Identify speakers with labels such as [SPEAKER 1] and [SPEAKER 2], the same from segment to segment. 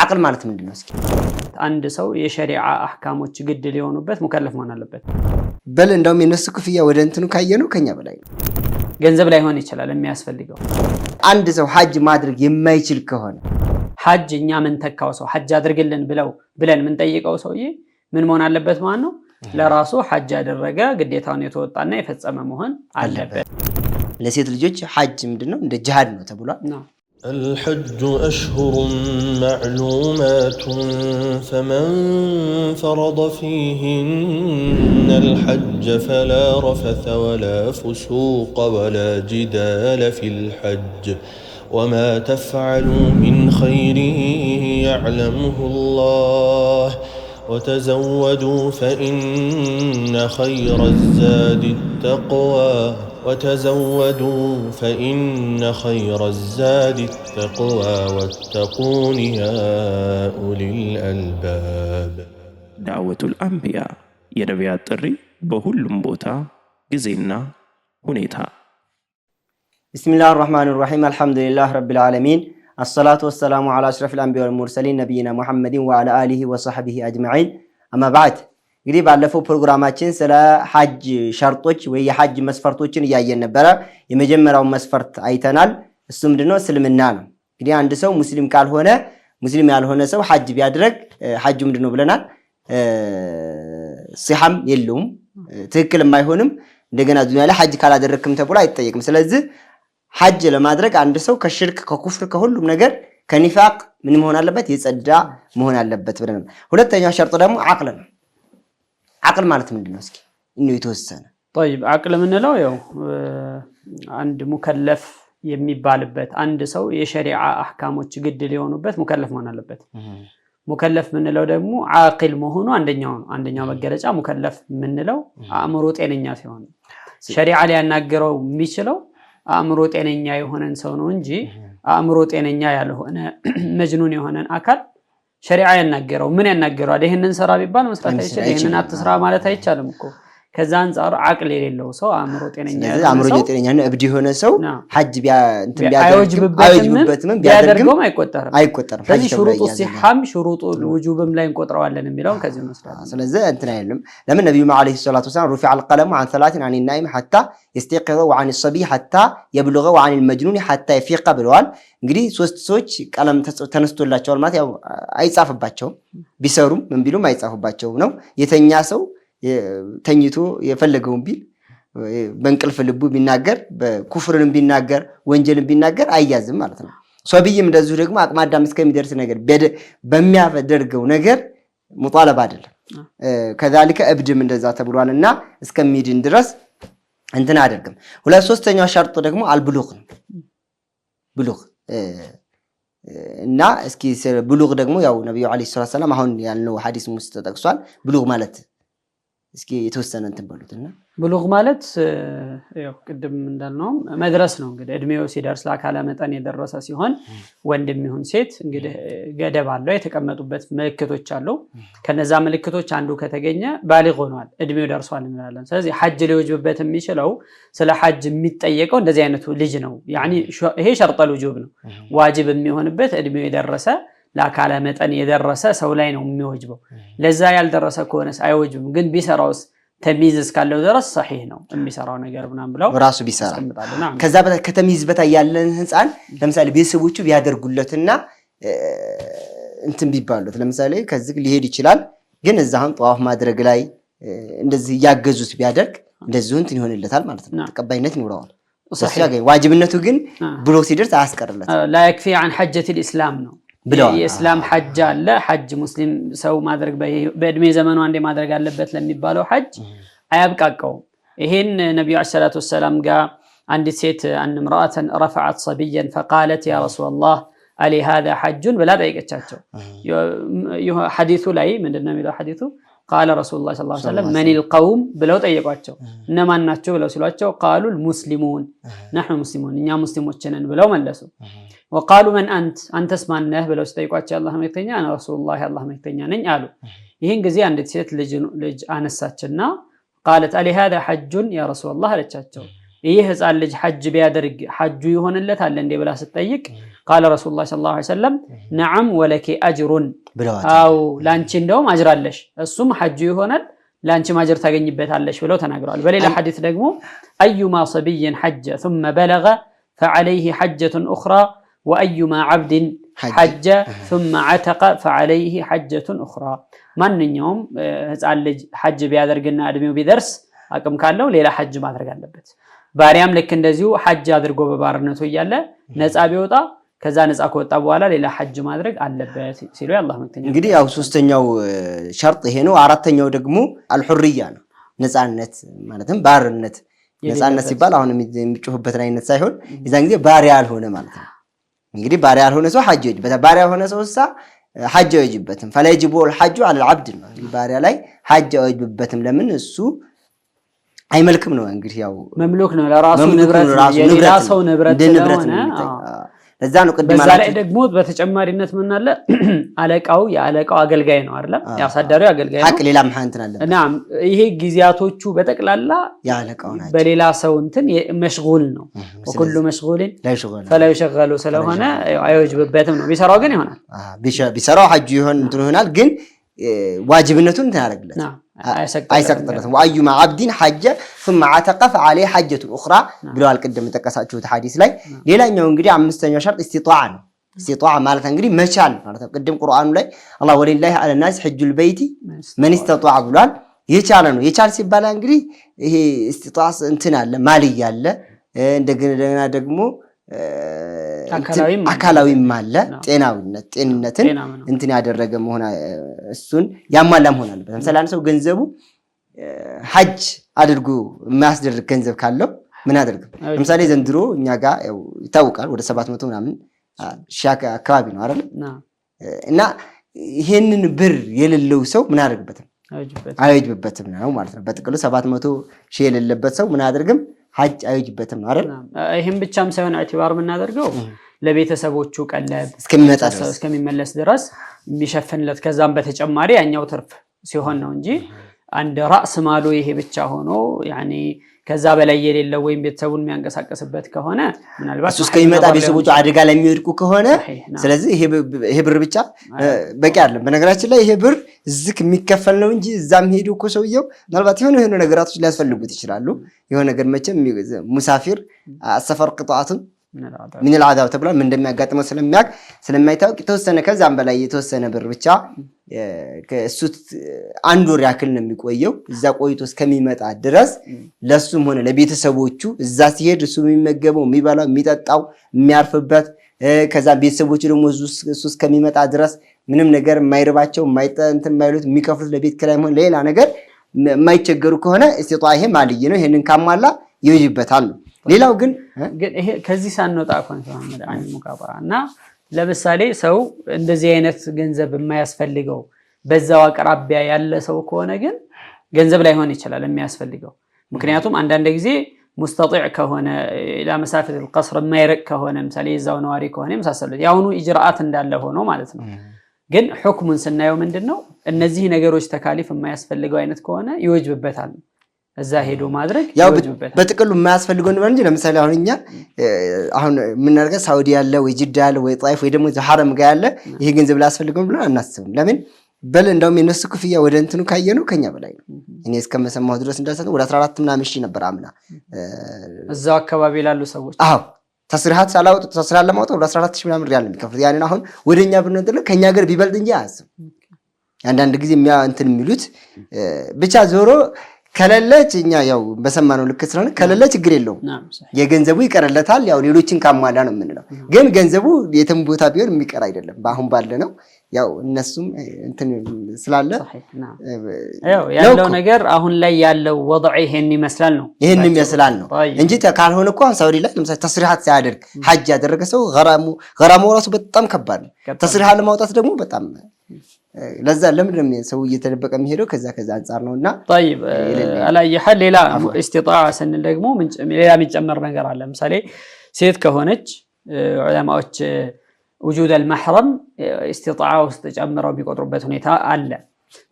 [SPEAKER 1] عقل ማለት ምንድነው እስኪ
[SPEAKER 2] አንድ ሰው የሸሪዓ አህካሞች ግድ ሊሆኑበት ሙከለፍ መሆን አለበት
[SPEAKER 1] በል እንደውም የነሱ ክፍያ ወደ እንትኑ ካየነው ከኛ በላይ ነው
[SPEAKER 2] ገንዘብ ላይ ሆነ ይችላል የሚያስፈልገው
[SPEAKER 1] አንድ ሰው ሐጅ ማድረግ የማይችል ከሆነ
[SPEAKER 2] ሐጅ እኛ ምን ተካው ሰው ሐጅ አድርግልን ብለን ምን ጠይቀው ሰውዬ ምን መሆን አለበት ማለት ነው ለራሱ ሐጅ ያደረገ ግዴታውን የተወጣና የፈጸመ መሆን አለበት
[SPEAKER 1] ለሴት ልጆች ሐጅ ምንድነው እንደ ጂሃድ ነው ተብሏል
[SPEAKER 3] الحج أشهر معلومات فمن فرض فيهن الحج فلا رفث ولا فسوق ولا جدال في الحج وما تفعلوا من خير يعلمه الله وتزودوا فإن خير الزاد التقوى وتزودوا فإن خير الزاد التقوى واتقون يا أولي الألباب
[SPEAKER 4] دعوة الأنبياء ينبيات الطري بهلم بوتا جزينا هنيتا
[SPEAKER 1] بسم الله الرحمن الرحيم الحمد لله رب العالمين الصلاة والسلام على أشرف الأنبياء والمرسلين نبينا محمد وعلى آله وصحبه أجمعين أما بعد እንግዲህ ባለፈው ፕሮግራማችን ስለ ሐጅ ሸርጦች ወይ የሐጅ መስፈርቶችን ያያየን ነበር የመጀመሪያው መስፈርት አይተናል እሱ ምንድነው እስልምና ነው እንግዲህ አንድ ሰው ሙስሊም ካልሆነ ሙስሊም ያልሆነ ሰው ሐጅ ቢያድርግ ሐጁ ምንድነው ብለናል ሲሐም የለውም ትክክልም አይሆንም እንደገና ዱንያ ላይ ሐጅ ካላደረክም ተብሎ አይጠየቅም ስለዚህ ሐጅ ለማድረግ አንድ ሰው ከሽርክ ከኩፍር ከሁሉም ነገር ከኒፋቅ ምን መሆን አለበት የጸዳ መሆን አለበት ብለናል ሁለተኛው ሸርጥ ደግሞ አቅል ነው عقل ማለት ምንድነው እስኪ እንዴ የተወሰነ
[SPEAKER 2] طيب عقل ምንለው ያው አንድ ሙከለፍ የሚባልበት አንድ ሰው የሸሪዓ አህካሞች ግድ ሊሆኑበት ሙከለፍ መሆን አለበት ሙከለፍ ምንለው ደግሞ አቂል መሆኑ አንደኛው መገለጫ ሙከለፍ ምንለው አእምሮ ጤነኛ ሲሆን ሸሪዓ ላይ ያናገረው የሚችለው አእምሮ ጤነኛ የሆነን ሰው ነው እንጂ አእምሮ ጤነኛ ያልሆነ መጅኑን የሆነን አካል ሸሪዓ ያናገረው ምን ያናገረው ይሄንን ሰራ ቢባል መስራት አይችልም ይሄንን አትስራ ማለት አይቻልም እኮ ከዛ አንፃር አቅል የሌለው ሰው አእምሮ ጤነኛ
[SPEAKER 1] ነው እብድ የሆነ ሰው ሐጅ እንትን
[SPEAKER 2] አይወጅብበትም ቢያደርገውም አይቆጠርም ስለዚህ ሹሩጡ ሲሐም ሹሩጡ الوجوبም ላይ እንቆጥረዋለን የሚለው ከዚህ መስራት
[SPEAKER 1] ስለዚህ እንትን አይደለም ለምን ነብዩ መሐመድ ሰለላሁ ዐለይሂ ወሰለም رفع القلم عن ثلاث عن النائم حتى يستيقظ وعن الصبي حتى يبلغ وعن المجنون حتى يفيق ብለዋል እንግዲህ ሶስት ሰዎች ቀለም ተነስቶላቸዋል ማለት ያው አይጻፍባቸው ቢሰሩም ምን ቢሉም አይጻፍባቸው ነው የተኛ ሰው ተኝቶ የፈለገውን ቢል በእንቅልፍ ልቡ ቢናገር በኩፍርን ቢናገር ወንጀልን ቢናገር አይያዝም ማለት ነው ሶብይም እንደዚሁ ደግሞ አቅመ አዳም እስከሚደርስ ነገር በሚያደርገው ነገር ሙጣለብ አይደለም ከذلك እብድም እንደዛ ተብሏልና እስከሚድን ድረስ እንትን አደርግም ሁለት ሶስተኛው ሸርጥ ደግሞ አልብሉግ ነው ብሉግ እና እስኪ ብሉግ ደግሞ ያው ነብዩ አለይሂ ሰላም አሁን ያልነው ሐዲስ ውስጥ ተጠቅሷል ብሉግ ማለት እስኪ የተወሰነ እንትን በሉትና
[SPEAKER 2] ብሉግ ማለት ያው ቅድም እንዳልነው መድረስ ነው እንግዲህ እድሜው ሲደርስ ለአካለ መጠን የደረሰ ሲሆን ወንድም ይሁን ሴት እንግዲህ ገደብ አለው የተቀመጡበት ምልክቶች አሉ ከነዛ ምልክቶች አንዱ ከተገኘ ባሊግ ሆኗል እድሜው ደርሷል እንላለን ስለዚህ ሐጅ ሊወጅብበት የሚችለው ስለ ሐጅ የሚጠየቀው እንደዚህ አይነቱ ልጅ ነው يعني ይሄ ሸርጥ الوجوب ነው ዋጅብ የሚሆንበት እድሜው የደረሰ ለአካለ መጠን የደረሰ ሰው ላይ ነው የሚወጅበው ለዛ ያልደረሰ ከሆነስ አይወጅብም ግን ቢሰራውስ ተሚዝ እስካለው ድረስ صحيح ነው የሚሰራው ነገር ምናምን ብለው
[SPEAKER 1] ራሱ ቢሰራ ከዛ ከተሚዝ በታ ያለን ህፃን ለምሳሌ ቤተሰቦቹ ቢያደርጉለትና እንትን ቢባሉት ለምሳሌ ከዚህ ሊሄድ ይችላል ግን እዛውን ጧፍ ማድረግ ላይ እንደዚህ ያገዙት ቢያደርግ እንደዚህ እንትን ይሆንለታል ማለት ነው ተቀባይነት ይኖረዋል صحيح ዋጅብነቱ ግን ብሎ ሲደርስ አያስቀርለት
[SPEAKER 2] لا يكفي عن حجة الإسلام ነው የእስላም ሐጅ አለ ሐጅ ሙስሊም ሰው ማድረግ በእድሜ ዘመኑ አንዴ ማድረግ አለበት ለሚባለው ሐጅ አያብቃቀው ይሄን ነብዩ ሰለላሁ ዐለይሂ ወሰለም ጋር አንዲት ሴት ان امراه رفعت صبيا فقالت يا رسول الله علي هذا حج بلا ጠይቀቻቸው ሐዲሱ ላይ ምንድነው የሚለው ሐዲሱ قال رسول الله صلى الله عليه وسلم من القوم ብለው ጠይቋቸው እነማን ናቸው ብለው ሲሏቸው قالوا المسلمون نحن مسلمون እኛ ሙስሊሞች ነን ብለው መለሱ وقالوا من انت اسمان ነህ ብለው ሲጠይቋቸው አላህ መልእክተኛ انا رسول الله الله መልእክተኛ ነኝ አሉ ይሄን ጊዜ አንዲት ሴት ልጅ አነሳችና قالت علي هذا حج يا رسول الله አለቻቸው ይሄ ህፃን ልጅ ሐጅ ቢያደርግ ሐጁ ይሆንለታል እንዴ ብላ ስትጠይቅ قال رسول الله صلى الله عليه وسلم نعم ولك اجر አው ላንቺ እንደውም አጅር አለሽ እሱም ሐጁ ይሆናል ላንቺ ማጅር ታገኝበታለሽ ብለው ተናግረዋል በሌላ ሐዲስ ደግሞ ايما صبي حج ثم بلغ فعليه حجة اخرى وايما عبد حج ثم عتق فعليه حجة اخرى ማንኛውም ህፃን ልጅ ሐጅ ቢያደርግና እድሜው ቢደርስ አቅም ካለው ሌላ ሐጅ ማድረግ አለበት ባሪያም ልክ እንደዚሁ ሐጅ አድርጎ በባርነቱ ይያለ ነፃ ቢወጣ ከዛ ነፃ ከወጣ በኋላ ሌላ ሐጅ ማድረግ አለበት ሲሉ ያላህ መክተኛ
[SPEAKER 1] እንግዲህ ያው ሶስተኛው ሸርጥ ይሄ ነው አራተኛው ደግሞ አልሁርያ ነው ነፃነት ማለትም ባርነት ነፃነት ሲባል አሁን የሚጮህበት አይነት ሳይሆን የዛን ጊዜ ባሪያ ያልሆነ ማለት ነው እንግዲህ ባሪያ ያልሆነ ሰው ሐጅ ይወጅበታል ባሪያ የሆነ ሰውሳ ሐጅ ይወጅበትም ፈላይጅቡ الحج على العبد ነው ባሪያ ላይ ሐጅ ይወጅበትም ለምን እሱ አይመልክም ነው እንግዲህ ያው
[SPEAKER 2] መምሉክ ነው ለራሱ ንብረት የሌላ ሰው ንብረት ስለሆነ
[SPEAKER 1] ለዛ ነው ቅድም
[SPEAKER 2] ማለት በዛ ደግሞ በተጨማሪነት ምን አለ አለቃው የአለቃው አገልጋይ ነው አይደል ያሳዳሪው አገልጋይ ነው
[SPEAKER 1] ሐቅ ሌላ መሐንተን አለ
[SPEAKER 2] ናም ይሄ ጊዜያቶቹ በተቀላላ
[SPEAKER 1] ያለቃው ናቸው
[SPEAKER 2] በሌላ ሰው እንትን መሽጉል ነው ወኩሉ መሽጉልን فلا يشغل ስለሆነ አይወጅበትም ነው ቢሰራው ግን ይሆናል
[SPEAKER 1] ቢሰራው ሐጅ ይሆን እንትን ይሆናል ግን ዋጅብነቱን ታያረግለት አይሰቅጥለትም وايما عبد حج ثم عتق فعليه حجة اخرى ብለዋል ቅድም ተቀሳጩት ሐዲስ ላይ ሌላኛው እንግዲህ አምስተኛው ሸርጥ استطاع ነው استطاع ማለት እንግዲህ መቻል ማለት ነው ቅድም ቁርአኑ ላይ አላህ ወሊላሂ على الناس حج البيت من استطاع ብሏል የቻለ ነው የቻል ሲባል እንግዲህ ይሄ استطاع እንትን አለ ማልያ አለ እንደገና ደግሞ አካላዊም አለ ጤንነትን እንትን ያደረገ መሆን እሱን ያሟላ መሆን አለበት ለምሳሌ አንድ ሰው ገንዘቡ ሐጅ አድርጎ የሚያስደርግ ገንዘብ ካለው ምን አድርግ ለምሳሌ ዘንድሮ እኛ ጋር ይታወቃል ወደ 700 ምናምን ሻካ አካባቢ ነው አይደል እና ይሄንን ብር የሌለው ሰው ምን አድርግበትም አይወጅበትም ነው ማለት ነው በጥቅሉ 700 ሺህ የሌለበት ሰው ምን አድርግም ሐጅ አይወጅበትም ነው አይደል
[SPEAKER 2] ይሄን ብቻም ሳይሆን አትባር ምናደርገው ለቤተሰቦቹ ቀለብ እስከሚመለስ ድረስ የሚሸፍንለት ከዛም በተጨማሪ ያኛው ትርፍ ሲሆን ነው እንጂ አንድ ራስ ማሉ ይሄ ብቻ ሆኖ ያኒ ከዛ በላይ የሌለው ወይም ቤተሰቡን የሚያንቀሳቀስበት ከሆነ ምናልባት
[SPEAKER 1] እሱ እስከሚመጣ ቤተሰቦቹ አደጋ ላይ የሚወድቁ ከሆነ ስለዚህ ይሄ ብር ብቻ በቂ አይደለም በነገራችን ላይ ይሄ ብር ዝክ የሚከፈል ነው እንጂ እዛም ሄዱ እኮ ሰውየው ምናልባት የሆነ ነገራቶች ሊያስፈልጉት ይችላሉ የሆነ ነገር መቼም ሙሳፊር አሰፈር ቅጣቱን من العذاب ተብሏል ምን እንደሚያጋጥመው ስለማይታወቅ የተወሰነ ከዛም በላይ የተወሰነ ብር ብቻ ከእሱ አንድ ወር ያክል ነው የሚቆየው እዛ ቆይቶ እስከሚመጣ ድረስ ለሱም ሆነ ለቤተሰቦቹ እዛ ሲሄድ እሱ የሚመገበው የሚበላው የሚጠጣው የሚያርፍበት ከዛ ቤተሰቦቹ ደግሞ እሱ እስከሚመጣ ድረስ ምንም ነገር የማይርባቸው እንትን የማይሉት የሚከፍሉት ለቤት ኪራይ ሆነ ሌላ ነገር የማይቸገሩ ከሆነ እስቲጧ ይሄ ማልይ ነው ይሄንን ካሟላ ይወጅበታል ሌላው ግን
[SPEAKER 2] ይሄ ከዚህ ሳንወጣ ኮንፈረንስ አን ሙቃባራና ለምሳሌ ሰው እንደዚህ አይነት ገንዘብ የማያስፈልገው በዛው አቅራቢያ ያለ ሰው ከሆነ ግን ገንዘብ ላይ ሆነ ይችላል የሚያስፈልገው ምክንያቱም አንዳንድ ጊዜ ሙስተጢዕ ከሆነ ila مسافه القصر የማይርቅ ከሆነ ምሳሌ እዛው ነዋሪ ከሆነ መሳሰሉት ያውኑ ኢጅራአት እንዳለ ሆኖ ማለት ነው ግን ሁክሙን ስናየው ምንድነው እነዚህ ነገሮች ተካሊፍ የማያስፈልገው አይነት ከሆነ ይወጅብበታል እዛ ሄዶ ማድረግ
[SPEAKER 1] ያው በጥቅሉ የማያስፈልገው ነው እንጂ ለምሳሌ አሁን ምን አርጋ ሳውዲ ያለ ወይ ጅዳ ያለ ወይ ጣይፍ ወይ ደግሞ ሐረም ጋር ያለ ይሄ ገንዘብ ላስፈልገው ብሎ አናስብም ለምን በል እንደውም የነሱ ክፍያ ወደ እንትኑ ካየነው ከኛ በላይ ነው እኔ እስከመሰማው ድረስ እንዳሰነ ወደ 14 ምናምን ሺህ ነበር አምና
[SPEAKER 2] እዛው አካባቢ ላሉ ሰዎች
[SPEAKER 1] አዎ ተስሪሃት ሳላውጥ ተስራለ ማውጣት ወደ 14 ሺህ ምናምን ሪያል የሚከፍል ያንን አሁን ወደኛ ብንነጥለ ከኛ ሀገር ቢበልጥ እንጂ አያስብ አንዳንድ ጊዜ እንትን የሚሉት ብቻ ዞሮ ከለለች እኛ ያው በሰማነው ልክ ስለሆነ ከለለች ችግር የለውም የገንዘቡ ይቀርለታል ያው ሌሎችን ካሟላ ነው የምንለው ግን ገንዘቡ የትም ቦታ ቢሆን የሚቀር አይደለም ባሁን ባለ ነው ያው እነሱም እንትን ስላለ
[SPEAKER 2] ያለው ነገር አሁን ላይ ያለው ወضع ይሄን ይመስላል ነው
[SPEAKER 1] ይሄን ይመስላል ነው እንጂ ካልሆነ እኮ ሳውዲ ላይ ለምሳሌ ተስሪሃት ሲያደርግ ሐጅ ያደረገ ሰው ገራሙ ራሱ በጣም ከባድ ነው ተስሪሃ ለማውጣት ደግሞ በጣም ለዛ ለምን ሰው እየተደበቀ የሚሄደው ከዛ አንፃር ነውና
[SPEAKER 2] طيب على حل ሌላ استطاعه ስንል ደግሞ ሌላ የሚጨመር ነገር አለ ለምሳሌ ሴት ከሆነች ዑለማዎች وجود المحرم استطاعه استጨምረው ቢቆጥሩበት ሁኔታ አለ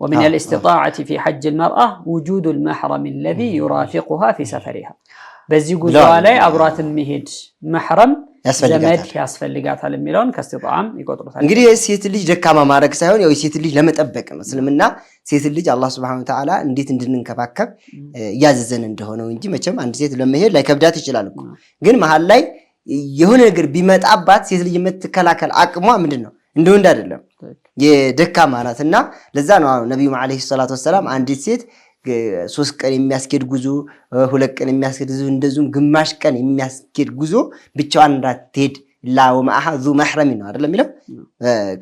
[SPEAKER 2] ومن الاستطاعه في حج المراه وجود المحرم الذي يرافقها في سفرها በዚህ ጉዞዋ ላይ አብሯት የሚሄድ መህረም ዘመድ ያስፈልጋታል የሚለውን ከስተጣም ይቆጥሩታል።
[SPEAKER 1] እንግዲህ ሴት ልጅ ደካማ ማድረግ ሳይሆን ያው ሴት ልጅ ለመጠበቅ ነው። እስልምና ሴት ልጅ አላህ Subhanahu Wa Ta'ala እንዴት እንድንንከባከብ ያዘዘን እንደሆነው እንጂ መቼም አንድ ሴት ለመሄድ ላይ ከብዳት ይችላል እኮ ግን መሃል ላይ የሆነ ነገር ቢመጣባት ሴት ልጅ የምትከላከል አቅሟ ምንድነው እንደው አይደለም የደካማ ናትና ለዛ ነው ነብዩ መሐመድ ሰለላሁ ዐለይሂ ወሰለም አንዲት ሴት 3 ቀን የሚያስኬድ ጉዞ 2 ቀን የሚያስኬድ ጉዞ እንደዙም ግማሽ ቀን የሚያስኬድ ጉዞ ብቻዋን እንዳትሄድ ላው ማአዙ መህረም ነው አይደል የሚለው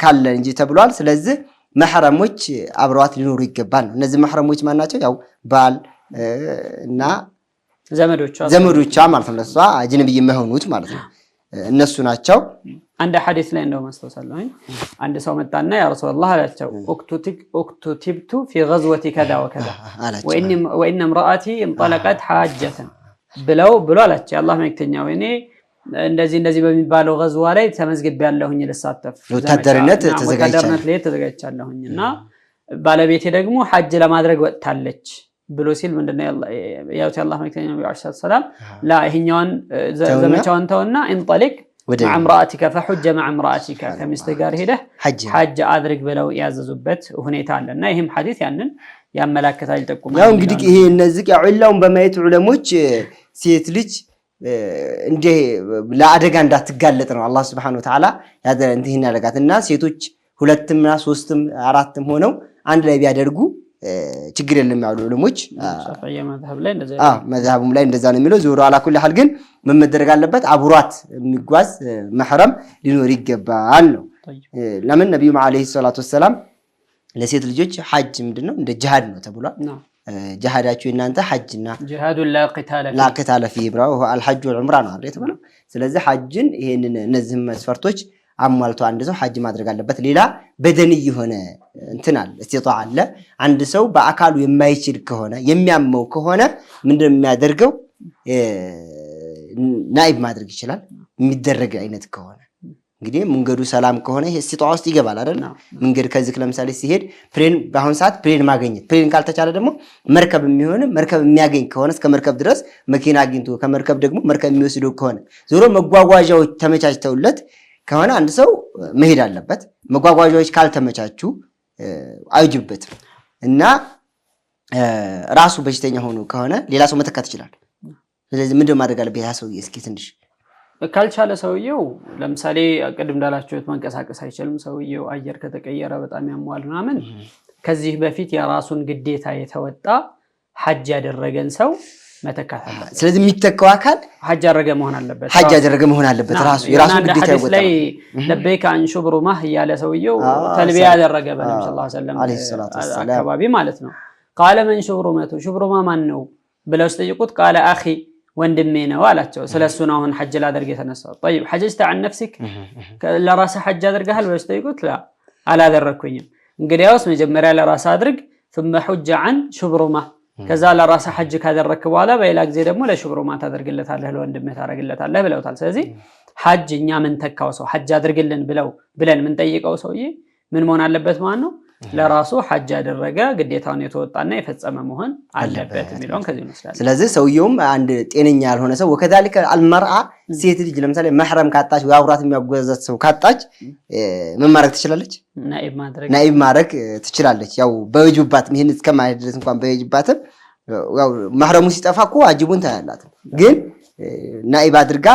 [SPEAKER 1] ካለ እንጂ ተብሏል። ስለዚህ መህረሞች አብረዋት ሊኖሩ ይገባል። እነዚህ መህረሞች ማን ናቸው? ያው ባል እና ዘመዶቿ ማለት ነው። ለሷ አጅነብይ የማይሆኑት ማለት ነው እነሱ ናቸው።
[SPEAKER 2] አንድ ሐዲስ ላይ እንደው ማስተዋሰለሁ አንድ ሰው መጣና ያ ረሱላህ አላቸው اكتتبت في غزوه كذا وكذا وان امراتي انطلقت حاجه ብለው አላቸው አላህ መልእክተኛው እኔ እንደዚህ በሚባለው ገዝዋ ላይ ተመዝግቤያለሁኝ ልሳተፍ
[SPEAKER 1] ወታደርነት
[SPEAKER 2] ተዘጋጅቻለሁኝና ባለቤቴ ደግሞ ሐጅ ለማድረግ ወጣለች ብሎ ሲል ምንድነው ያው አላህ መልእክተኛው ሰላም ላ ይሄኛውን ዘመቻውን ተውና እንطلق مع امرأتك فحج مع امرأتك ከሚስተጋር ሄደ ሐጅ አድርግ ብለው ያዘዙበት ሁኔታ አለና ይሄም ሐዲስ ያንን ያመላክታል ተቆማ
[SPEAKER 1] ያው እንግዲህ ይሄ እነዚህ ዑላውን በማየት ዑለሞች ሴት ልጅ እንደ ለአደጋ እንዳትጋለጥ ነው አላህ Subhanahu Wa Ta'ala እንትን ያደርጋትና ሴቶች 2ም 3ም 4ም ሆነው አንድ ላይ ቢያደርጉ ችግር የለም ያሉ ዑለሞች
[SPEAKER 2] ሸፊዒ መዝሐብ ላይ እንደዛ
[SPEAKER 1] መዝሐቡም ላይ እንደዛ ነው የሚለው ዞሮ አላኩል ሐል ግን ምን መደረግ አለበት አብሯት የሚጓዝ መህረም ሊኖር ይገባል ነው። ለምን ነብዩ መሐመድ ሰለላሁ ዐለይሂ ወሰለም ለሴት ልጆች ሐጅ ምንድነው እንደ ጂሃድ ነው ተብሏል። ጂሃዳችሁ እናንተ ሐጅና
[SPEAKER 2] ጂሃዱ ላ ቂታለ
[SPEAKER 1] ፊህ ብራው አልሐጅ ወልዑምራ ነው አይደል ተብሏል። ስለዚህ ሐጅን ይሄንን እነዚህ መስፈርቶች አሟልቶ አንድ ሰው ሐጅ ማድረግ አለበት። ሌላ በደን የሆነ እንትናል እስቲጣዓ አለ። አንድ ሰው በአካሉ የማይችል ከሆነ የሚያመው ከሆነ ምንድነው የሚያደርገው? ናይብ ማድረግ ይችላል የሚደረግ አይነት ከሆነ እንግዲህ መንገዱ ሰላም ከሆነ እስቲጣዓ ውስጥ ይገባል አይደል? መንገድ ከዚህ ለምሳሌ ሲሄድ ፕሌን በአሁን ሰዓት ፕሌን ማግኘት ፕሌን ካልተቻለ ደግሞ መርከብ የሚያገኝ ከሆነ እስከ መርከብ ድረስ መኪና አግኝቶ ከመርከብ ደግሞ መርከብ የሚወስደው ከሆነ ዞሮ መጓጓዣዎች ተመቻችተውለት ከሆነ አንድ ሰው መሄድ አለበት። መጓጓዣዎች ካልተመቻቹ አይጅበትም እና ራሱ በሽተኛ ሆኖ ከሆነ ሌላ ሰው መተካት ይችላል። ስለዚህ ምንድነው ማድረግ አለበት ያ ሰው? እስኪ ትንሽ
[SPEAKER 2] ካልቻለ ሰውየው ለምሳሌ ቅድም እንዳላችሁት መንቀሳቀስ አይችልም። ሰውየው አየር ከተቀየረ በጣም ያሟል ምናምን ከዚህ በፊት የራሱን ግዴታ የተወጣ ሐጅ ያደረገን ሰው መተካት አለበት።
[SPEAKER 1] ስለዚህ የሚተካው አካል
[SPEAKER 2] ሐጅ ያደረገ መሆን አለበት ራሱ የራሱን ግዴታ ይወጣ። ለበይከ አን ሹብሩማህ ያለ ሰውየው ተልቢያ ያደረገ በነብዩ ሰለላሁ ዐለይሂ ወሰለም አካባቢ ማለት ነው። ቃለ መን ሹብሩማ ማን ነው ብለው ሲጠይቁት ቃለ አኺ ወንድሜ ነው አላቸው። ስለሱ ነው አሁን ሐጅ ላደርግ የተነሳው። طيب حججت عن نفسك ለራስህ ሐጅ አድርገሃል ብለው ሲጠይቁት ላ አላደረኩኝም። እንግዲያውስ መጀመሪያ ለራስህ አድርግ ثم حج عن شبرمه ከዛ ለራስህ ሐጅ ካደረክ በኋላ በሌላ ጊዜ ደግሞ ለሽብሩማ ታደርግለታለህ ለወንድምህ ታደርግለታለህ ብለውታል። ስለዚህ ሐጅ እኛ ምን ተካው ሰው ሐጅ አድርግልን ብለን ምን ጠይቀው ሰውዬ ምን መሆን አለበት ማለት ነው? ለራሱ ሐጅ ያደረገ ግዴታውን የተወጣና የፈጸመ መሆን አለበት የሚለውን ከዚህ ይመስላል።
[SPEAKER 1] ስለዚህ ሰውየውም አንድ ጤነኛ ያልሆነ ሰው ወከዛሊከ አልመርአ ሴት ልጅ ለምሳሌ መህረም ካጣች ወይ አብራት የሚያጓዛት ሰው ካጣች ምን ማድረግ ትችላለች? ናኢብ ማድረግ ትችላለች። ያው በወጅባት ይሄን እስከማይደረስ እንኳን በወጅባትም ያው መህረሙ ሲጠፋ እኮ ዋጅቡን ታያላት ግን ናኢብ አድርጋ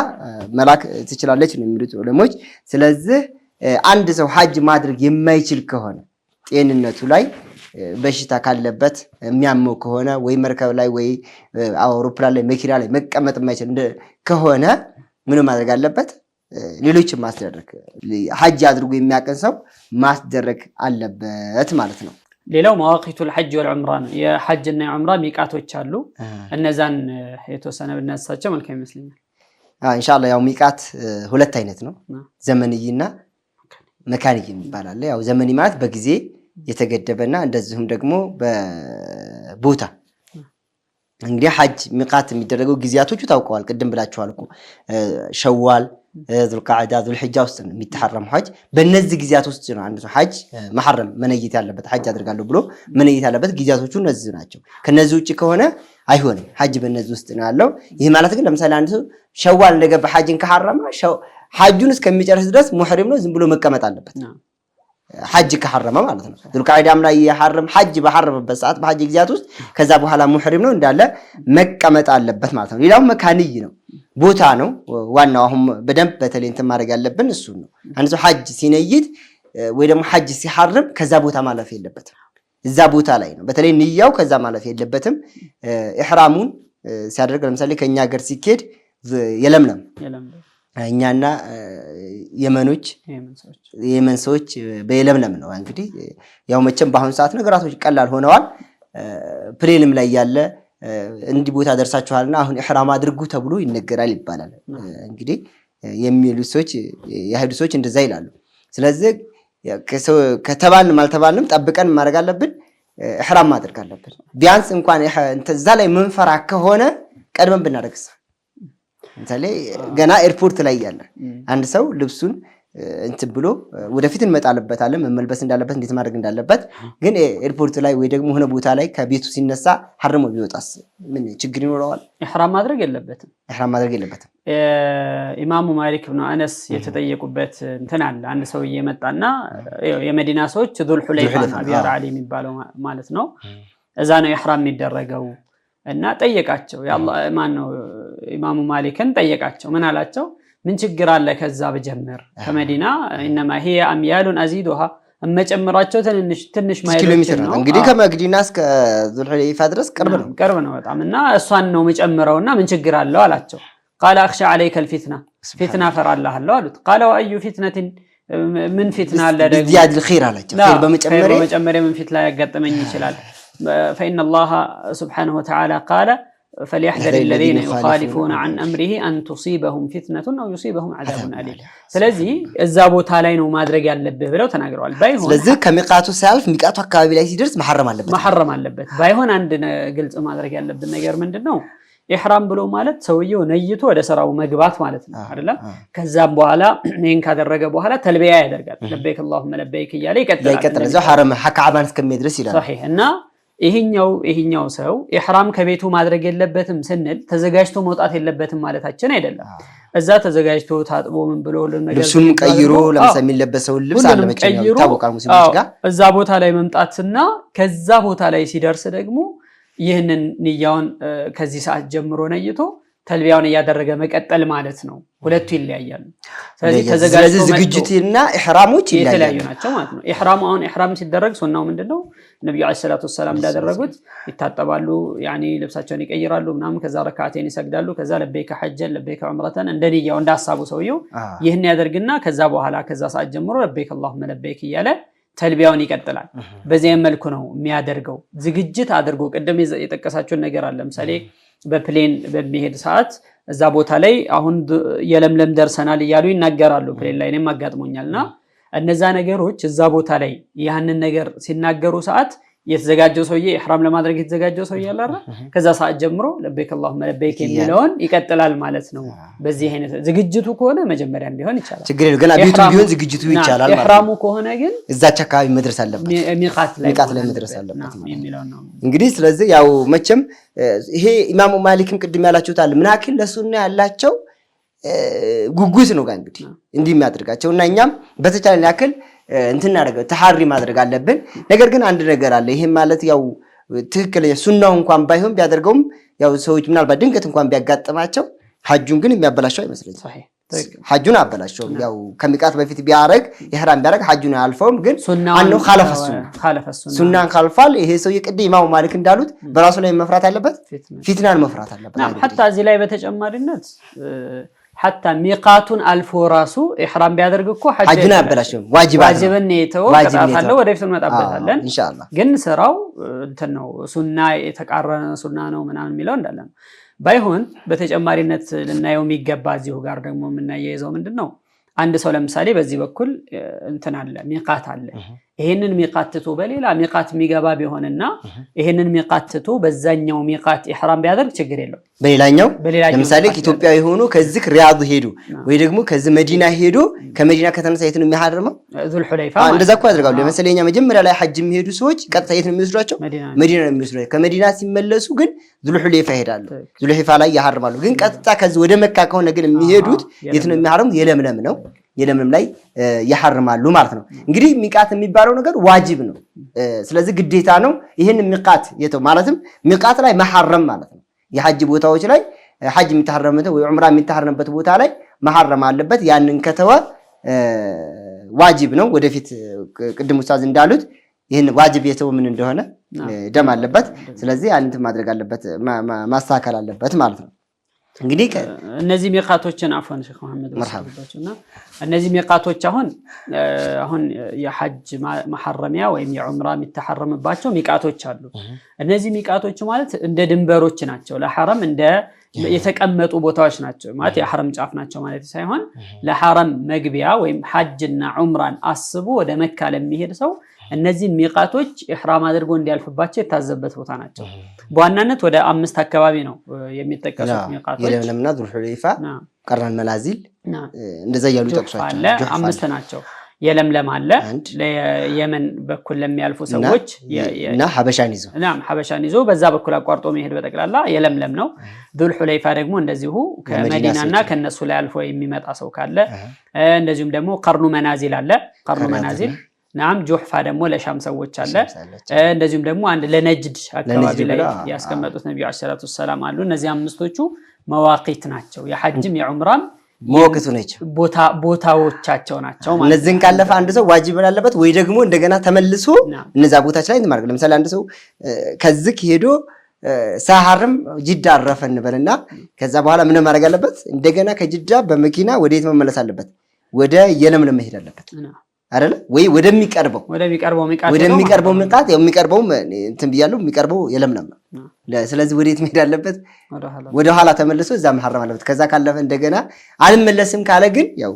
[SPEAKER 1] መላክ ትችላለች ነው የሚሉት ዑለሞች። ስለዚህ አንድ ሰው ሐጅ ማድረግ የማይችል ከሆነ ጤንነቱ ላይ በሽታ ካለበት የሚያመው ከሆነ ወይ መርከብ ላይ ወይ አውሮፕላን ላይ መኪና ላይ መቀመጥ የማይችል ከሆነ ምን ማድረግ አለበት? ሌሎችን ማስደረግ ሐጅ አድርጎ የሚያቀን ሰው ማስደረግ አለበት ማለት ነው።
[SPEAKER 2] ሌላው መዋቂቱል ሐጅ ወልዑምራ ነው። የሐጅና የዑምራ ሚቃቶች አሉ። እነዛን የተወሰነ ብናነሳቸው መልካም ይመስለኛል።
[SPEAKER 1] ኢንሻአላህ ያው ሚቃት ሁለት አይነት ነው፣ ዘመንይና መካንይ ይባላል። ያው ዘመኒ ማለት በጊዜ የተገደበና እንደዚሁም ደግሞ በቦታ እንግዲህ ሐጅ ሚቃት የሚደረገው ጊዜያቶቹ ታውቀዋል። ቅድም ብላችኋል እኮ ሸዋል፣ ዙልቃዕዳ ዙልሒጃ ውስጥ ነው የሚተሐረም ሐጅ በእነዚህ ጊዜያት ውስጥ ነው አንድ ሰው ሐጅ መሐረም መነየት ያለበት ሐጅ አድርጋለሁ ብሎ መነየት ያለበት ጊዜያቶቹ እነዚህ ናቸው ከነዚህ ውጪ ከሆነ አይሆንም ሐጅ በእነዚህ ውስጥ ነው ያለው ይሄ ማለት ግን ለምሳሌ አንድ ሰው ሸዋል እንደገባ ሐጅን ከሐረመ ሐጁን እስከሚጨርስ ድረስ ሙህሪም ነው ዝም ብሎ መቀመጥ አለበት ሐጅ ከሐረመ ማለት ነው ዙልቃዕዳም ላይ የሐረም ሐጅ በሐረመበት ሰዓት በሐጅ ጊዜያት ውስጥ ከዛ በኋላ ሙህሪም ነው እንዳለ መቀመጥ አለበት ማለት ነው ሌላው መካንይ ነው ቦታ ነው ዋናው አሁን በደንብ በተለይ እንትን ማድረግ ያለብን እሱ ነው አንድ ሰው ሐጅ ሲነይድ ወይ ደግሞ ሐጅ ሲሐረም ከዛ ቦታ ማለፍ የለበትም እዛ ቦታ ላይ ነው በተለይ ንያው ከዛ ማለፍ የለበትም ኢህራሙን ሲያደርግ ለምሳሌ ከኛ ሀገር ሲኬድ የለምለም እኛና የመን ሰዎች በየለምለም ነው እንግዲህ ያው መቼም በአሁን ሰዓት ነገራቶች ቀላል ሆነዋል ፕሌንም ላይ ያለ እንዲ ቦታ ደርሳችኋልና አሁን ኢህራም አድርጉ ተብሎ ይነገራል ይባላል እንግዲህ የሚሉ ሰዎች የሃይዱ ሰዎች እንደዛ ይላሉ ስለዚህ ከተባልን ማልተባልንም ጠብቀን ማድረግ አለብን ኢህራም ማድረግ አለብን ቢያንስ እንኳን እዛ ላይ መንፈራ ከሆነ ቀድመን ብናደርግስ እንታለ ገና ኤርፖርት ላይ ያለ አንድ ሰው ልብሱን እንትን ብሎ ወደፊት እንመጣለበታለን መመልበስ እንዳለበት እንዴት ማድረግ እንዳለበት ግን ኤርፖርት ላይ ወይ ደግሞ ሆነ ቦታ ላይ ከቤቱ ሲነሳ ሐረሙ ቢወጣስ ምን ችግር ይኖረዋል
[SPEAKER 2] ኢህራም ማድረግ የለበትም ኢማሙ ማሊክ ኢብኑ አነስ የተጠየቁበት እንትን አለ አንድ ሰው እየመጣና የመዲና ሰዎች ዙል ሁለይፋ አብያር አሊ የሚባለው ማለት ነው እዛ ነው ኢህራም የሚደረገው እና ጠየቃቸው ያአላህ ማን ነው ኢማሙ ማሊክን ጠየቃቸው ምን አላቸው ምን ችግር አለ ከዛ በጀመር ከመዲና انما هي اميال ازيدها እመጨምራቸው ትንሽ ማይሎች ነው
[SPEAKER 1] እንግዲህ ከመዲና እስከ ዙልሁለይፋ ድረስ ቅርብ ነው
[SPEAKER 2] በጣምና እሷን ነው መጨምረውና ምን ችግር አለው አላቸው قال اخشى عليك الفتنه فتنه ፈራላህ አሉት قال واي فتنه ምን فتنه አለ ደግሞ
[SPEAKER 1] ዚያድ الخير አላቸው ኸይር
[SPEAKER 2] በመጨመር ምን ፊት ላይ ያጋጠመኝ ይችላል فإن الله سبحانه وتعالى قال فليحذر الذين يخالفون عن أمره أن تصيبهم فتنة أو يصيبهم عذاب أليم ስለዚህ እዛ ቦታ ላይ ነው ማድረግ ያለበት ብለው ተናግረዋል ባይሆን
[SPEAKER 1] ስለዚህ ከሚቃቱ ሳልፍ ሚቃቱ አካባቢ ላይ ሲደርስ መሐረም አለበት
[SPEAKER 2] ባይሆን አንድ ግልጽ ማድረግ ያለበት ነገር ምንድነው ኢህራም ብሎ ማለት ሰውየው ነይቶ ወደ ስራው መግባት ማለት ነው አይደለም ከዛም በኋላ ይሄን ካደረገ በኋላ ተልቢያ ያደርጋል ለበይክ اللهم ለበይክ እያለ
[SPEAKER 1] ይቀጥላል ዘው ሐረም ከዓባን እስከሚደርስ ይላል
[SPEAKER 2] صحيح እና ይሄኛው ሰው ኢህራም ከቤቱ ማድረግ የለበትም ስንል ተዘጋጅቶ መውጣት የለበትም ማለታችን አይደለም እዛ ተዘጋጅቶ ታጥቦ ምን ብሎ ነገር
[SPEAKER 1] ልብሱን ቀይሮ ለምሳሌ የሚለበሰው ልብስ አለ መጨረሻው ታውቃው ሙስሊሞች ጋር
[SPEAKER 2] እዛ ቦታ ላይ መምጣትና ከዛ ቦታ ላይ ሲደርስ ደግሞ ይህንን ንያውን ከዚህ ሰዓት ጀምሮ ነይቶ ተልቢያውን ያደረገ መቀጠል ማለት ነው ሁለቱ ይለያያሉ ስለዚህ ተዘጋጅቶ
[SPEAKER 1] ዝግጅትና ኢህራሞች
[SPEAKER 2] ይለያዩ ናቸው ማለት ነው ኢህራም ሲደረግ ሱናው ምንድነው ነብዩ አለይሂ ሰላቱ ሰላም እንዳደረጉት ይታጠባሉ ያኒ ልብሳቸውን ይቀይራሉ ምናምን ከዛ ረካዓቴን ይሰግዳሉ ከዛ ለበይከ ሐጀን ለበይከ ዑምረተን እንደንያው እንዳሳቡ ሰውየው ይህን ያደርግና ከዛ በኋላ ከዛ ሰዓት ጀምሮ ለበይከ اللهم ለበይክ ይያለ ተልቢያውን ይቀጥላል በዚህ መልኩ ነው የሚያደርገው ዝግጅት አድርጎ ቀደም የጠቀሳቸው ነገር አለ ለምሳሌ በፕሌን በሚሄድ ሰዓት እዛ ቦታ ላይ አሁን የለምለም ደርሰናል ይያሉ ይናገራሉ ፕሌን ላይ እኔም አጋጥሞኛልና እነዛ ነገሮች እዛ ቦታ ላይ ያንን ነገር ሲናገሩ ሰዓት የተዘጋጀው ሰውዬ ኢህራም ለማድረግ የተዘጋጀው ሰውዬ አላራ ከዛ ሰዓት ጀምሮ ለበይክ اللهم ለበይክ የሚለውን ይቀጥላል ማለት ነው በዚህ አይነት ዝግጅቱ ከሆነ መጀመሪያም ቢሆን ይቻላል
[SPEAKER 1] ችግር የለም ገና ቤቱ ቢሆን ዝግጅቱ ይቻላል ማለት ነው
[SPEAKER 2] ኢህራሙ ከሆነ ግን
[SPEAKER 1] እዛች አካባቢ መድረስ አለበት
[SPEAKER 2] ሚቃት ላይ
[SPEAKER 1] መድረስ አለበት
[SPEAKER 2] የሚለው ነው
[SPEAKER 1] እንግዲህ ስለዚህ ያው መቼም ይሄ ኢማሙ ማሊክም ቅድም ያላችሁታል ምናክል ለሱና ያላቸው ጉጉት ነው ጋር እንግዲህ የሚያደርጋቸው እና እኛም በተቻለን ያክል እንትና አደረገ ተሐሪ ማድረግ አለብን ነገር ግን አንድ ነገር አለ ይሄ ማለት ያው ትክክለኛ ሱናው እንኳን ባይሆን ቢያደርገውም ያው ሰዎች ምናልባት ድንገት እንኳን ቢያጋጥማቸው ሐጁን ግን የሚያበላሽው አይመስልኝም ሐጁን አበላሽው ያው ከሚቃት በፊት ቢያረግ ኢህራም ቢያረግ ሐጁን አልፈውም ግን አንው ሱናን ካልፋል ይሄ ሰው የቅድ ኢማሙ ማሊክ እንዳሉት በራሱ ላይ መፍራት አለበት ፊትናን መፍራት አለበት
[SPEAKER 2] حتى እዚህ ላይ በተጨማሪነት حتى ميقاتون الفو راسو احرام بيادرغ እኮ
[SPEAKER 1] ሐጅን አበላሽው
[SPEAKER 2] ዋጅብን ነው ከታታለው ወደፊት እንመጣበታለን
[SPEAKER 1] ኢንሻአላህ
[SPEAKER 2] ግን ስራው እንትን ነው ሱና የተቃረነ ሱና ነው ምናምን የሚለው እንዳለ ነው ባይሆን በተጨማሪነት ልናየው የሚገባ እዚሁ ጋር ደግሞ የምናያይዘው ምንድነው አንድ ሰው ለምሳሌ በዚህ በኩል እንትን አለ ሚቃት አለ ይሄንን ሚቃት ትቶ በሌላ ሚቃት የሚገባ ቢሆንና ይሄንን ሚቃት ትቶ በዛኛው ሚቃት ኢህራም ቢያደርግ ችግር የለው
[SPEAKER 1] በሌላኛው ለምሳሌ ኢትዮጵያዊ ሆኖ ከዚህ ሪያድ ሄዱ ወይ ደግሞ ከዚህ መዲና ሄዱ ከመዲና ከተነሳ የት ነው የሚሐረመው
[SPEAKER 2] ዙል ሁለይፋ
[SPEAKER 1] እንደዛ እኮ ያደርጋሉ ለምሳሌ እኛ መጀመሪያ ላይ ሐጅ የሚሄዱ ሰዎች ቀጥታ የት ነው የሚወስዷቸው መዲና ነው የሚወስዷቸው ከመዲና ሲመለሱ ግን ዙል ሁለይፋ ይሄዳሉ ዙል ሁለይፋ ላይ ያሐርማሉ ግን ቀጥታ ከዚህ ወደ መካ ከሆነ ግን የሚሄዱት የት ነው የሚሐረሙት የለምለም ነው የለምለም ላይ ያሐርማሉ ማለት ነው እንግዲህ ሚቃት የሚባለው ነገር ዋጅብ ነው ስለዚህ ግዴታ ነው ይሄን ሚቃት የተው ማለትም ሚቃት ላይ መሐረም ማለት ነው የሐጅ ቦታዎች ላይ ሐጅ የሚታረምበት ወይ ዑምራ የሚታረምበት ቦታ ላይ መሐረም አለበት ያንን ከተወ ዋጅብ ነው ወደፊት ቅድም ኡስታዝ እንዳሉት ይሄን ዋጅብ የተው ምን እንደሆነ ደም አለበት ስለዚህ አንተ ማድረግ አለበት ማስተካከል አለበት ማለት ነው እንግዲህ
[SPEAKER 2] እነዚህ ሚቃቶችን አፈን ሼክ መሐመድ ወሰለላሁና እነዚህ ሚቃቶች አሁን የሐጅ መሐረሚያ ወይም የዑምራ የሚተሐረምባቸው ሚቃቶች አሉ እነዚህ ሚቃቶች ማለት እንደ ድንበሮች ናቸው ለሐረም እንደ የተቀመጡ ቦታዎች ናቸው ማለት የሐረም ጫፍ ናቸው ማለት ሳይሆን ለሐረም መግቢያ ወይም ሐጅና ዑምራን አስቦ ወደ መካ ለሚሄድ ሰው እነዚህ ሚቃቶች ኢህራም አድርጎ እንዲያልፍባቸው የታዘበት ቦታ ናቸው በዋናነት ወደ 5 አካባቢ ነው የሚጠቀሱት ሚቃቶች
[SPEAKER 1] የለምለምና ዙል ሁለይፋ ቀርናን መላዚል እንደዛ ያሉ ተጠቅሷቸው
[SPEAKER 2] 5 ናቸው የለምለም አለ ለየመን በኩል ለሚያልፉ ሰዎች
[SPEAKER 1] እና ሐበሻን ይዞ
[SPEAKER 2] በዛ በኩል አቋርጦ መሄድ በጠቅላላ የለምለም ነው ዙል ሁለይፋ ደግሞ እንደዚሁ ከመዲናና ከነሱ ላይ አልፎ የሚመጣ ሰው ካለ እንደዚሁም ደግሞ ቀርኑ መናዚል አለ ቀርኑ መናዚል ናም ጆህፋ ደግሞ ለሻም ሰዎች አለ እንደዚሁም ደግሞ አንድ ለነጅድ አካባቢ ላይ ያስቀመጡት ነብዩ ሰለላሁ ዐለይሂ ወሰለም አሉ እነዚህ አምስቶቹ መዋቂት ናቸው የሐጅም የዑምራም
[SPEAKER 1] መዋቂቱ ናቸው
[SPEAKER 2] ቦታዎቻቸው ናቸው ማለት
[SPEAKER 1] እነዚህን ካለፈ አንድ ሰው ዋጅብ አለበት ወይ ደግሞ እንደገና ተመልሶ እነዛ ቦታዎች ላይ እንማርክ ለምሳሌ አንድ ሰው ከዚህ ሄዶ ሳሐርም ጅዳ አረፈ እንበልና ከዛ በኋላ ምን ማድረግ አለበት እንደገና ከጅዳ በመኪና ወዴት መመለስ አለበት ወደ የለምለም መሄድ አለበት አይደለ ወይ ወደሚቀርበው ሚቃት የሚቀርበው እንትን ብያለሁ የሚቀርበው የለምለም ነው ስለዚህ ወዴት መሄድ አለበት ወደ ኋላ ተመልሶ እዛ መሐረም አለበት ከዛ ካለፈ እንደገና አልመለስም ካለ ግን ያው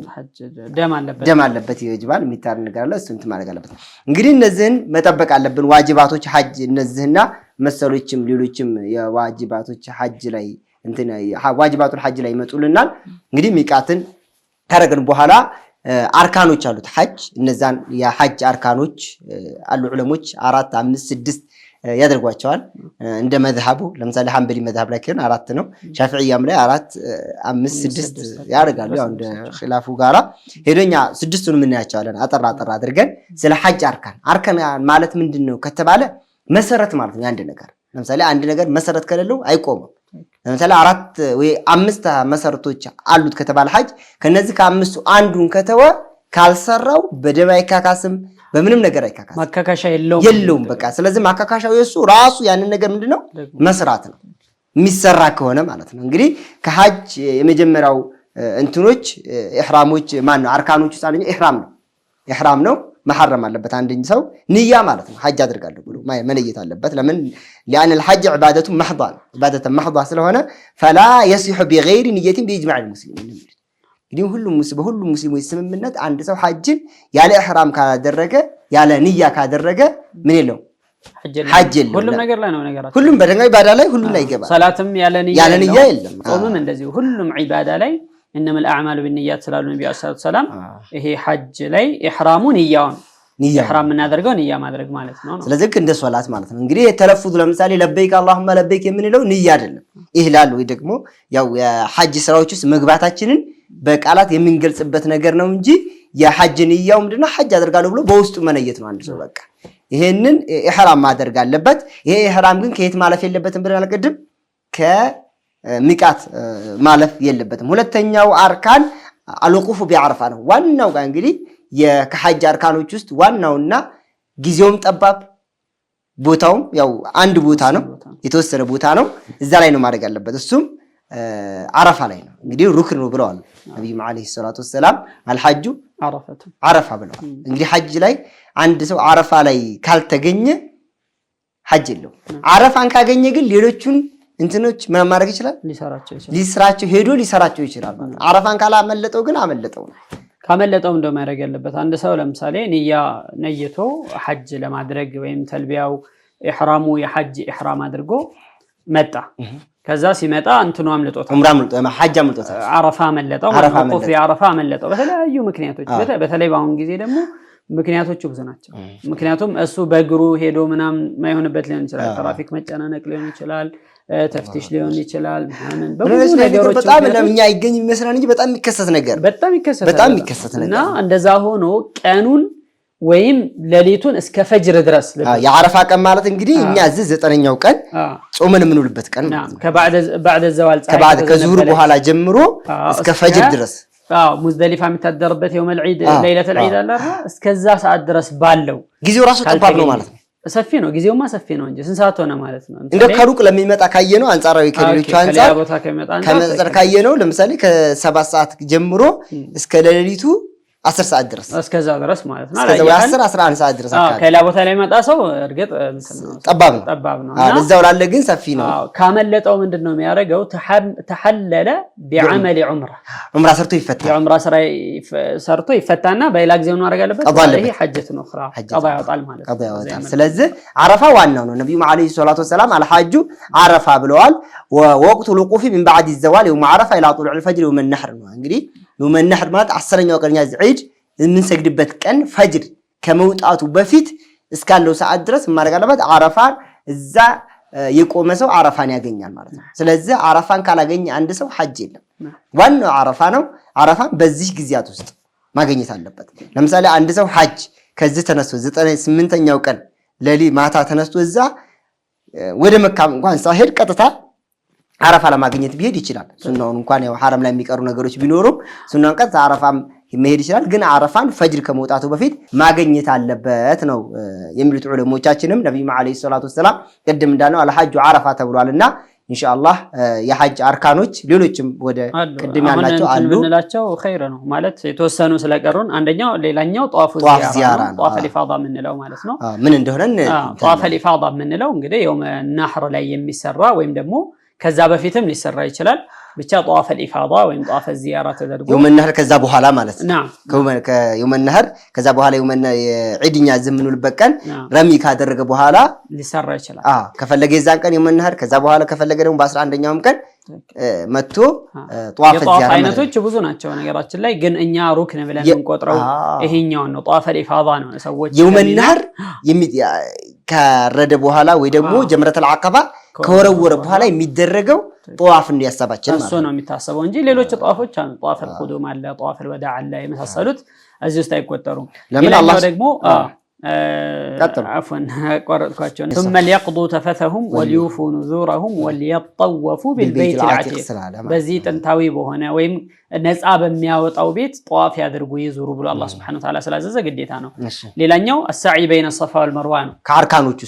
[SPEAKER 1] ደም አለበት ይወጅባል የሚታር ነገር አለ እሱን ማድረግ አለበት እንግዲህ እነዚህን መጠበቅ አለብን ዋጅባቶች ሐጅ እነዚህና መሰሎችም ሌሎችም የዋጅባቶች ሐጅ ላይ እንትን ዋጅባቱል ሐጅ ላይ ይመጡልናል እንግዲህ ሚቃትን ካረግን በኋላ አርካኖች አሉት ሐጅ እነዛን የሐጅ አርካኖች አሉ ዑለሞች 4 5 6 ያደርጓቸዋል እንደ መዝሐቡ ለምሳሌ ሐንበሊ መዝሐብ ላይ ከሆነ 4 ነው ሻፊዒያም ላይ 4 5 6 ያደርጋሉ ያው እንደ ኺላፉ ጋራ ሄደኛ 6ቱን ምን ያቻለን አጠራ አድርገን ስለ ሐጅ አርካን ማለት ምንድነው ከተባለ መሰረት ማለት ነው አንድ ነገር ለምሳሌ አንድ ነገር መሰረት ከሌለው አይቆምም ለምሳሌ 4 ወይ 5 መሰረቶች አሉት ከተባለ ሐጅ ከነዚህ ከ5ቱ አንዱን ከተወ ካልሰራው በደም አይካካስም በምንም ነገር አይካካስም
[SPEAKER 2] ማካካሻ የለውም
[SPEAKER 1] በቃ ስለዚህ ማካካሻው የሱ ራሱ ያንን ነገር ምንድነው መስራት ነው የሚሰራ ከሆነ ማለት ነው እንግዲህ ከሐጅ የመጀመሪያው እንትኖች ኢህራሞች ማን ነው አርካኖች ሳለኝ ኢህራም ነው محرم አለበት አንደኛ ሰው ንያ ማለት ነው ሐጅ አድርጋለሁ ብሎ መለየት አለበት ለምን لان الحج عباده محضه ስለሆነ فلا يصح بغير نيه باجماع المسلمين እንግዲህ ሁሉም ሙስሊሞች ስምምነት አንድ ሰው ሐጅን ያለ ኢህራም ካደረገ ያለ ንያ ካደረገ ምን የለው ሐጅ የለም
[SPEAKER 2] ሁሉም ነገር ላይ ነው ነገራችን
[SPEAKER 1] ሁሉም በደንጋይ ኢባዳ ላይ ሁሉም ላይ ይገባል
[SPEAKER 2] ሰላትም ያለ ንያ
[SPEAKER 1] የለም
[SPEAKER 2] ጾምም እንደዚህ ሁሉም ኢባዳ ላይ انما الاعمال بالنيات ስላሉ ነብዩ ሰለላሁ ዐለይሂ ወሰለም ይሄ ሐጅ ላይ ኢህራሙን ኢህራም እናደርገው ንያ ማድረግ ማለት ነው
[SPEAKER 1] ስለዚህ እንደ ሶላት ማለት ነው እንግዲህ የተለፉት ለምሳሌ ለበይክ اللهم ለበይክ የምንለው ንያ አይደለም ኢህላል ወይ ደግሞ ያው የሐጅ ስራዎች ውስጥ መግባታችንን በቃላት የምንገልጽበት ነገር ነው እንጂ የሐጅ ንያው ምንድነው ሐጅ አደርጋለሁ ብሎ በውስጡ መነየት ነው አንድ ሰው በቃ ይሄንን ኢህራም ማድረግ አለበት ይሄ ኢህራም ግን ከየት ማለፍ የለበትም ብለን አልቀድም ሚቃት ማለፍ የለበትም ሁለተኛው አርካን አልወቁፍ ቢዓረፋ ነው ዋናው ጋር እንግዲህ የሐጅ አርካኖች ውስጥ ዋናውና ጊዜውም ጠባብ ቦታውም ያው አንድ ቦታ ነው የተወሰነ ቦታ ነው እዛ ላይ ነው ማድረግ ያለበት እሱም አረፋ ላይ ነው እንግዲህ ሩክን ነው ብለዋል ነብዩ አለይሂ ሰላቱ ወሰለም አልሐጁ አረፋ ብለዋል እንግዲህ ሐጅ ላይ አንድ ሰው አረፋ ላይ ካልተገኘ ሐጅ የለው አረፋን ካገኘ ግን ሌሎቹን እንትኖች ምን ማድረግ ይችላል ሊሰራቸው ሄዶ ሊሰራቸው ይችላል አረፋን ካላመለጠው ግን አመለጠው ነው
[SPEAKER 2] ካመለጠው እንደው ማድረግ ያለበት አንድ ሰው ለምሳሌ ንያ ነይቶ ሐጅ ለማድረግ ወይም ተልቢያው ኢህራሙ የሐጅ ኢህራም አድርጎ መጣ ከዛ ሲመጣ እንትኑ አምልጦታል
[SPEAKER 1] ዑምራ አምልጦታል ሐጅ አምልጦታል
[SPEAKER 2] አረፋ አመለጠው ወቁፍ የአረፋ አመለጠው በተለያዩ ምክንያቶች በተለይ ባሁን ጊዜ ደግሞ ምክንያቶቹ ብዙ ናቸው ምክንያቱም እሱ በእግሩ ሄዶ ምናምን ማይሆንበት ሊሆን ይችላል ትራፊክ መጨናነቅ ሊሆን ይችላል ተፍቲሽ ሊሆን ይችላል ምናምን በብዙ ነገሮች
[SPEAKER 1] በጣም ለምኛ ይገኝ ይመስላል እንጂ በጣም የሚከሰት ነገር
[SPEAKER 2] በጣም የሚከሰት ነገር እና እንደዛ ሆኖ ቀኑን ወይም ሌሊቱን እስከ ፈጅር ድረስ
[SPEAKER 1] የአረፋ ቀን ማለት እንግዲህ እኛ እዚህ 9ኛው ቀን ጾመን የምንውልበት ቀን ማለት ነው
[SPEAKER 2] ከባዕድ ዘዋል
[SPEAKER 1] ከዙሁር በኋላ ጀምሮ እስከ ፈጅር ድረስ
[SPEAKER 2] ሙዝደሊፋ የሚታደርበት የውም العيد ليله العيد አላራ እስከዛ ሰዓት ድረስ ባለው
[SPEAKER 1] ጊዜው ራሱ ጠባብ ነው ማለት ነው
[SPEAKER 2] ሰፊ ነው ጊዜውማ ሰፊ ነው እንጂ ስንት ሰዓት ሆነ ማለት ነው
[SPEAKER 1] እንደ ከሩቅ ለሚመጣ ካየነው አንጻራዊ ከሌሎቹ አንጻር ካየነው ለምሳሌ ከ7 ሰዓት ጀምሮ እስከ ሌሊቱ 10 ሰዓት ድረስ
[SPEAKER 2] እስከዛ ድረስ ማለት ነው
[SPEAKER 1] እስከዛ 10 11 ሰዓት ድረስ አካባቢ
[SPEAKER 2] ከሌላ ቦታ ላይ መጣ ሰው እርግጥ
[SPEAKER 1] ጠባብ ነው እና እዛው ላለ ግን ሰፊ ነው
[SPEAKER 2] ካመለጠው ምንድነው የሚያደርገው ተሐለለ بعمل
[SPEAKER 1] ዑምራ ሰርቶ ይፈታ
[SPEAKER 2] የዑምራ ስራ ሰርቶ ይፈታና በሌላ ጊዜው ነው አረጋ አለበት ይሄ ሐጀት ነው ኸራ ቀባ ያወጣል ማለት
[SPEAKER 1] ቀባ ያወጣል ስለዚህ አረፋ ዋናው ነው ነብዩ አለይሂ ሰላቱ ወሰለም አልሐጁ አረፋ ብለዋል ወወቅቱ الوقوف من بعد الزوال يوم عرفه الى طلوع الفجر يوم النحر ነው እንግዲህ يوم النحر ማለት 10ኛው ቀን ዒድ የምንሰግድበት ቀን ፈጅር ከመውጣቱ በፊት እስካለው ሰዓት ድረስ ማድረግ አለበት አረፋን እዛ የቆመ ሰው አረፋን ያገኛል ማለት ነው ስለዚህ አረፋን ካላገኘ አንድ ሰው ሐጅ የለም ዋናው አረፋ ነው አረፋን በዚህ ጊዜያት ውስጥ ማግኘት አለበት ለምሳሌ አንድ ሰው ሐጅ ከዚህ ተነስቶ 98ኛው ቀን ለሊ ማታ ተነስቶ እዛ ወደ መካ እንኳን ሳይሄድ ቀጥታ አረፋ ለማግኘት ቢሄድ ይችላል ሱናውን እንኳን ያው حرم ላይ የሚቀሩ ነገሮች ቢኖሩ ሱናውን ቀጥታ አረፋም መሄድ ይችላል ግን አረፋን ፈጅር ከመውጣቱ በፊት ማግኘት አለበት ነው የሚሉት ዑለሞቻችንም ነብዩ አለይሂ ሰላቱ ወሰለም ቀደም እንዳለው አልሐጁ አረፋ ተብሏልና ኢንሻአላህ የሐጅ አርካኖች ሌሎችም ወደ ቀደም ያላቸው አሉ
[SPEAKER 2] ምንላቸው ኸይር ነው ማለት የተወሰኑ ስለቀሩን አንደኛው ሌላኛው ጧፍ ዚያራ ጧፍ الافاضه ምንለው ማለት ነው
[SPEAKER 1] ምን እንደሆነ
[SPEAKER 2] ጧፍ الافاضه ምንለው እንግዲህ የውም النحر ላይ የሚሰራ ወይም ደግሞ ከዛ በፊትም ሊሰራ ይችላል ብቻ ጧፍ الافاضه ወይም ጧፍ الزياره ተደርጎ
[SPEAKER 1] يوم النهر ከዛ በኋላ ማለት ነው يوم النهر ከዛ በኋላ يوم ዒድኛ ዘምኑልበት ቀን ረሚ ካደረገ በኋላ
[SPEAKER 2] ሊሰራ ይችላል
[SPEAKER 1] ከፈለገ የዛን ቀን يوم النهر ከዛ በኋላ ከፈለገ ደግሞ በ11ኛውም ቀን መጥቶ ጧፍ الزياره
[SPEAKER 2] አይነቶች ብዙ ናቸው ነገራችን ላይ ግን እኛ ሩክን ብለን እንቆጥረው ይሄኛው ነው ጧፍ الافاضه ነው ሰዎች
[SPEAKER 1] يوم النهر ካረደ በኋላ ወይ ደግሞ ጀምረተል አቀባ ከወረወረ በኋላ የሚደረገው ጧፍ እንዲያሰባችን ማለት
[SPEAKER 2] ነው እሱ ነው የሚታሰበው እንጂ ሌሎች ጧፎች አሉ ጧፍ القدوم አለ ጧፍ الوداع አለ የመሳሰሉት እዚህ ውስጥ አይቆጠሩም
[SPEAKER 1] ለምን አላህ
[SPEAKER 2] ደግሞ عفوا قرأتكم ثم ليقضوا تفثهم وليوفوا نذورهم وليطوفوا بالبيت العتيق በዚህ ጥንታዊ በሆነ ወይም ነፃ በሚያወጣው ቤት ጧፍ ያድርጉ ይዙሩ ብሎ አላህ Subhanahu Wa Ta'ala ስላዘዘ ግዴታ ነው ሌላኛው السعي بين الصفا والمروه ነው ከአርካኖች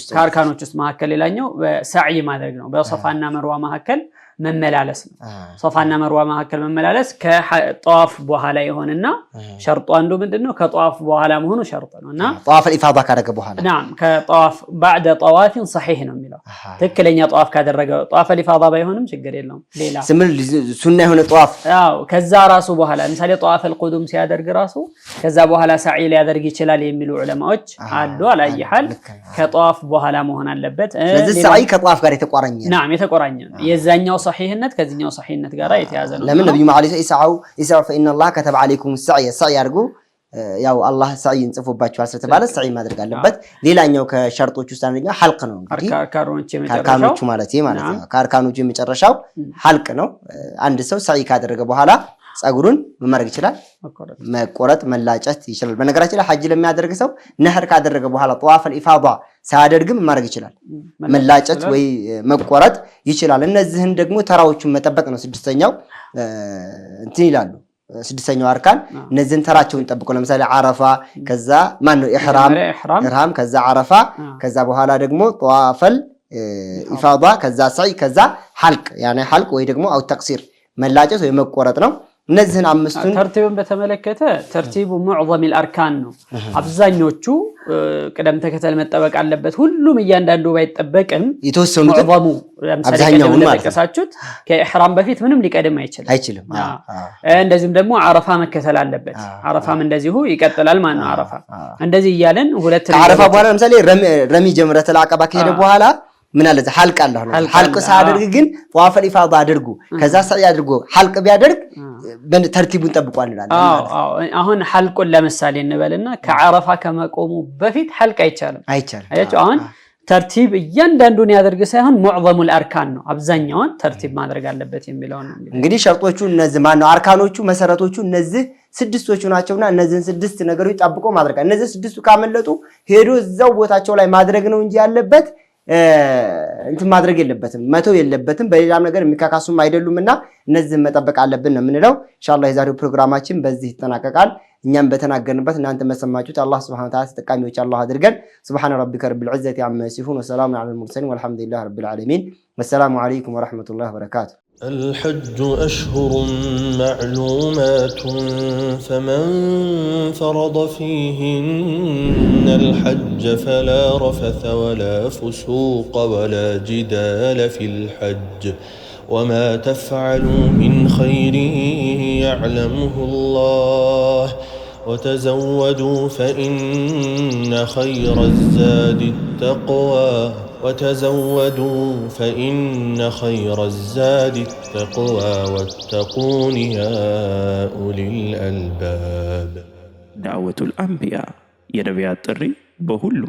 [SPEAKER 2] ውስጥ መሐከል ሌላኛው ሰዓይ ማድረግ ነው በሶፋና መርዋ መሐከል መመላለስ ነው ሶፋና መርዋ መሐከል መመላለስ ከጧፍ በኋላ ይሆንና ሸርጡ አንዱ ምንድነው ከጧፍ በኋላ መሆኑ ሸርጥ ነውና
[SPEAKER 1] ጧፍ الافاضه ካደረገ በኋላ
[SPEAKER 2] نعم ከጧፍ بعد طواف صحيح ነው የሚለው ትክክለኛ ጧፍ ካደረገ ጧፍ الافاضه ባይሆንም ችግር የለውም ሌላ
[SPEAKER 1] ስምል ሱና የሆነ ጧፍ
[SPEAKER 2] ከዛ ራሱ በኋላ ለምሳሌ ጧፍ القدوم ሲያደርግ ራሱ ከዛ በኋላ ሰዓይ ሊያደርግ ይችላል የሚሉ ዑለማዎች አሉ አላየሃል ከጧፍ በኋላ መሆን አለበት
[SPEAKER 1] ስለዚህ ሰዓይ ከጧፍ ጋር የተቆራኘ
[SPEAKER 2] نعم የተቆራኘ የዛኛው صحيحነት ከዚህኛው صحيحነት ጋር የተያዘ ነው
[SPEAKER 1] ለምን ነብዩ መሐመድ ኢሳው فإن الله كتب عليكم السعي ያርጉ ያው አላህ ሰዓይን ጽፎባችኋል ስለተባለ ሰዓይ ማድረግ አለበት ሌላኛው ከሸርጦች ውስጥ አንደኛው ሐልቅ ነው እንግዲህ ካርካኖቹ ማለት ነው ካርካኖቹ የመጨረሻው ሐልቅ ነው አንድ ሰው ሰዓይ ካደረገ በኋላ ጸጉሩን መመረግ ይችላል መቆረጥ መላጨት ይችላል በነገራችን ላይ ሐጅ ለሚያደርግ ሰው ነህር ካደረገ በኋላ ጧፍ الافاضه ሳያደርግም መመረግ ይችላል መላጨት ወይ መቆረጥ ይችላል እነዚህን ደግሞ ተራዎቹን መጠበቅ ነው ስድስተኛው እንትን ይላሉ ስድስተኛው አርካን እነዚህን ተራቸውን ጠብቀው ለምሳሌ አረፋ ከዛ ማን ነው ኢህራም ከዛ አረፋ ከዛ በኋላ ደግሞ ጧፍ الافاضه ከዛ ሰዓይ ከዛ ሐልቅ ያኔ ሐልቅ ወይ ደግሞ አው ተቅሲር መላጨት ወይ መቆረጥ ነው እነዚህን አምስቱን
[SPEAKER 2] ተርቲቡን በተመለከተ ተርቲቡ ሙዕዘም الارካን ነው አብዛኞቹ ቅደም ተከተል መጠበቅ አለበት ሁሉም እያንዳንዱ ባይጠበቅም
[SPEAKER 1] የተወሰኑት
[SPEAKER 2] ሙዕዘሙ ለምሳሌ ተከሳቹት ከኢህራም በፊት ምንም ሊቀድም አይችልም እንደዚህም ደግሞ አረፋ መከተል አለበት አረፋም እንደዚሁ ይቀጥላል ማለት ነው አረፋ እንደዚህ ይያለን ሁለት
[SPEAKER 1] አረፋ በኋላ ለምሳሌ ረሚ ጀምረተል አቀባ ከሄደ በኋላ ምን አለ ሐልቅ አላህ ነው ሐልቅ ሳደርግ ግን ጧፈል ኢፋዳ አድርጉ ከዛ ሰዒ አድርጎ ሐልቅ ቢያደርግ ተርቲቡን ጠብቋል እንላለን
[SPEAKER 2] አሁን ሐልቁን ለምሳሌ እንበልና ከአረፋ ከመቆሙ በፊት ሐልቅ አይቻልም አያችሁ አሁን ተርቲብ እያንዳንዱን ያደርግ ሳይሆን ሙዕዘሙል አርካን ነው አብዛኛውን ተርቲብ ማድረግ አለበት የሚለው ነው
[SPEAKER 1] እንግዲህ ሸርጦቹ እነዚህ ማነው አርካኖቹ መሰረቶቹ እነዚህ ስድስቶቹ ናቸውና እነዚህን ስድስት ነገሮች ጠብቆ ማድረግ እነዚህ ስድስቱ ካመለጡ ሄዶ እዛው ቦታቸው ላይ ማድረግ ነው እንጂ ያለበት እንት ማድረግ የለበትም መተው የለበትም በሌላም ነገር የሚካካሱም አይደሉምና እነዚህን መጠበቅ አለብን ነው ምንለው ኢንሻአላህ የዛሬው ፕሮግራማችን በዚህ ይተናቀቃል እኛም በተናገርንበት እናንተ መሰማችሁት አላህ Subhanahu Wa Ta'ala ተጠቃሚዎች አላህ አድርገን Subhana Rabbika Rabbil Izzati Amma Yasifun wa Salamun 'alal Mursalin walhamdulillahi Rabbil Alamin wassalamu alaykum wa rahmatullahi wa barakatuh
[SPEAKER 3] الحج أشهر معلومات فمن فرض فيهن الحج فلا رفث ولا فسوق ولا جدال في الحج وما تفعلوا من خير يعلمه الله وتزودوا فإن خير الزاد التقوى واتقون يا أولي الألباب
[SPEAKER 4] دعوة الأنبياء ينبيات الري بهل